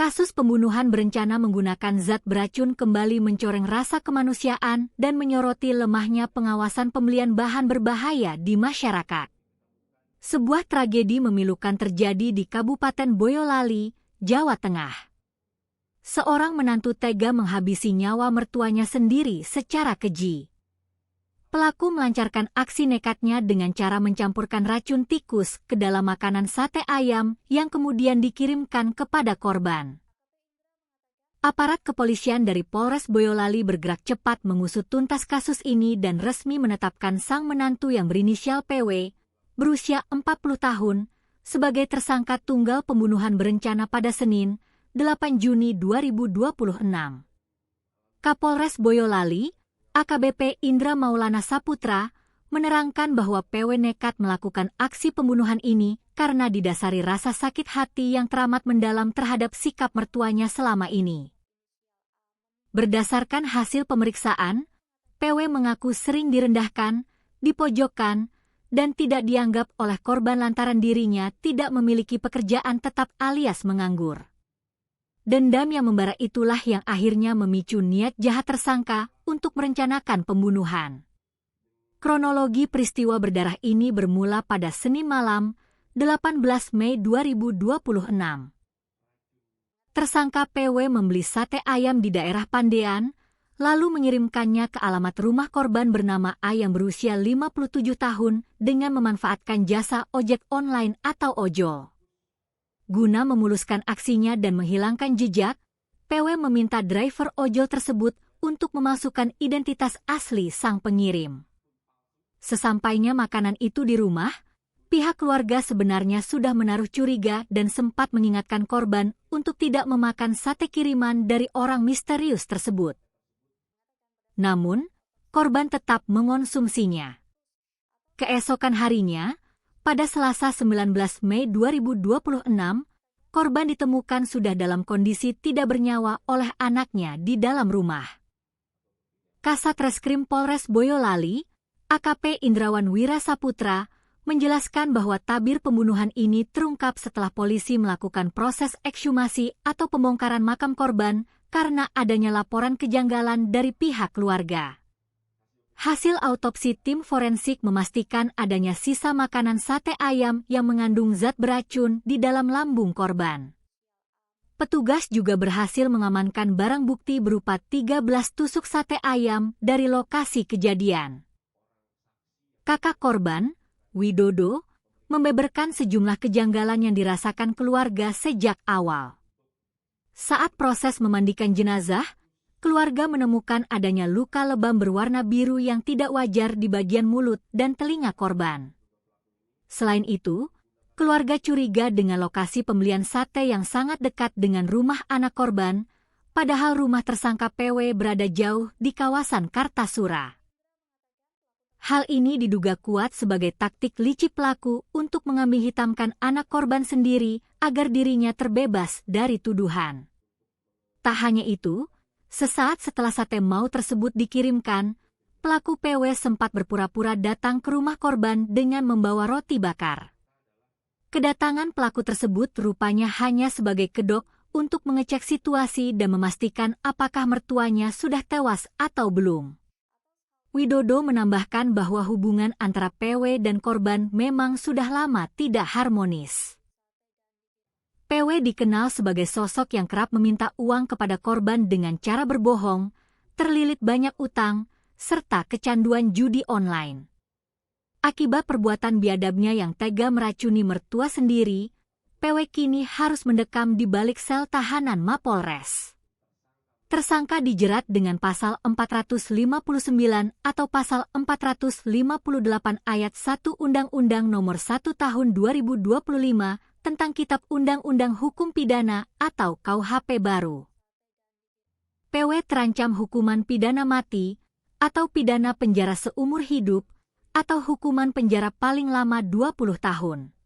Kasus pembunuhan berencana menggunakan zat beracun kembali mencoreng rasa kemanusiaan dan menyoroti lemahnya pengawasan pembelian bahan berbahaya di masyarakat. Sebuah tragedi memilukan terjadi di Kabupaten Boyolali, Jawa Tengah. Seorang menantu tega menghabisi nyawa mertuanya sendiri secara keji. Pelaku melancarkan aksi nekatnya dengan cara mencampurkan racun tikus ke dalam makanan sate ayam yang kemudian dikirimkan kepada korban. Aparat kepolisian dari Polres Boyolali bergerak cepat mengusut tuntas kasus ini dan resmi menetapkan sang menantu yang berinisial PW, berusia 40 tahun, sebagai tersangka tunggal pembunuhan berencana pada Senin, 8 Juni 2026. Kapolres Boyolali, AKBP Indra Maulana Saputra, menerangkan bahwa PW nekat melakukan aksi pembunuhan ini karena didasari rasa sakit hati yang teramat mendalam terhadap sikap mertuanya selama ini. Berdasarkan hasil pemeriksaan, PW mengaku sering direndahkan, dipojokkan, dan tidak dianggap oleh korban lantaran dirinya tidak memiliki pekerjaan tetap alias menganggur. Dendam yang membara itulah yang akhirnya memicu niat jahat tersangka untuk merencanakan pembunuhan. Kronologi peristiwa berdarah ini bermula pada Senin malam, 18 Mei 2026. Tersangka PW membeli sate ayam di daerah Pandean, lalu mengirimkannya ke alamat rumah korban bernama A yang berusia 57 tahun dengan memanfaatkan jasa ojek online atau ojol. Guna memuluskan aksinya dan menghilangkan jejak, PW meminta driver ojol tersebut untuk memasukkan identitas asli sang pengirim. Sesampainya makanan itu di rumah, pihak keluarga sebenarnya sudah menaruh curiga dan sempat mengingatkan korban untuk tidak memakan sate kiriman dari orang misterius tersebut. Namun, korban tetap mengonsumsinya. Keesokan harinya, pada Selasa 19 Mei 2026, korban ditemukan sudah dalam kondisi tidak bernyawa oleh anaknya di dalam rumah. Kasat Reskrim Polres Boyolali, AKP Indrawan Wira Saputra, menjelaskan bahwa tabir pembunuhan ini terungkap setelah polisi melakukan proses ekshumasi atau pembongkaran makam korban karena adanya laporan kejanggalan dari pihak keluarga. Hasil autopsi tim forensik memastikan adanya sisa makanan sate ayam yang mengandung zat beracun di dalam lambung korban. Petugas juga berhasil mengamankan barang bukti berupa 13 tusuk sate ayam dari lokasi kejadian. Kakak korban, Widodo, membeberkan sejumlah kejanggalan yang dirasakan keluarga sejak awal. Saat proses memandikan jenazah, keluarga menemukan adanya luka lebam berwarna biru yang tidak wajar di bagian mulut dan telinga korban. Selain itu, keluarga curiga dengan lokasi pembelian sate yang sangat dekat dengan rumah anak korban, padahal rumah tersangka PW berada jauh di kawasan Kartasura. Hal ini diduga kuat sebagai taktik licik pelaku untuk mengambing hitamkan anak korban sendiri agar dirinya terbebas dari tuduhan. Tak hanya itu, sesaat setelah sate mau tersebut dikirimkan, pelaku PW sempat berpura-pura datang ke rumah korban dengan membawa roti bakar. Kedatangan pelaku tersebut rupanya hanya sebagai kedok untuk mengecek situasi dan memastikan apakah mertuanya sudah tewas atau belum. Widodo menambahkan bahwa hubungan antara PW dan korban memang sudah lama tidak harmonis. PW dikenal sebagai sosok yang kerap meminta uang kepada korban dengan cara berbohong, terlilit banyak utang, serta kecanduan judi online. Akibat perbuatan biadabnya yang tega meracuni mertua sendiri, PW kini harus mendekam di balik sel tahanan Mapolres. Tersangka dijerat dengan pasal 459 atau pasal 458 ayat 1 Undang-Undang Nomor 1 Tahun 2025 tentang Kitab Undang-Undang Hukum Pidana atau KUHP baru. PW terancam hukuman pidana mati atau pidana penjara seumur hidup atau hukuman penjara paling lama 20 tahun.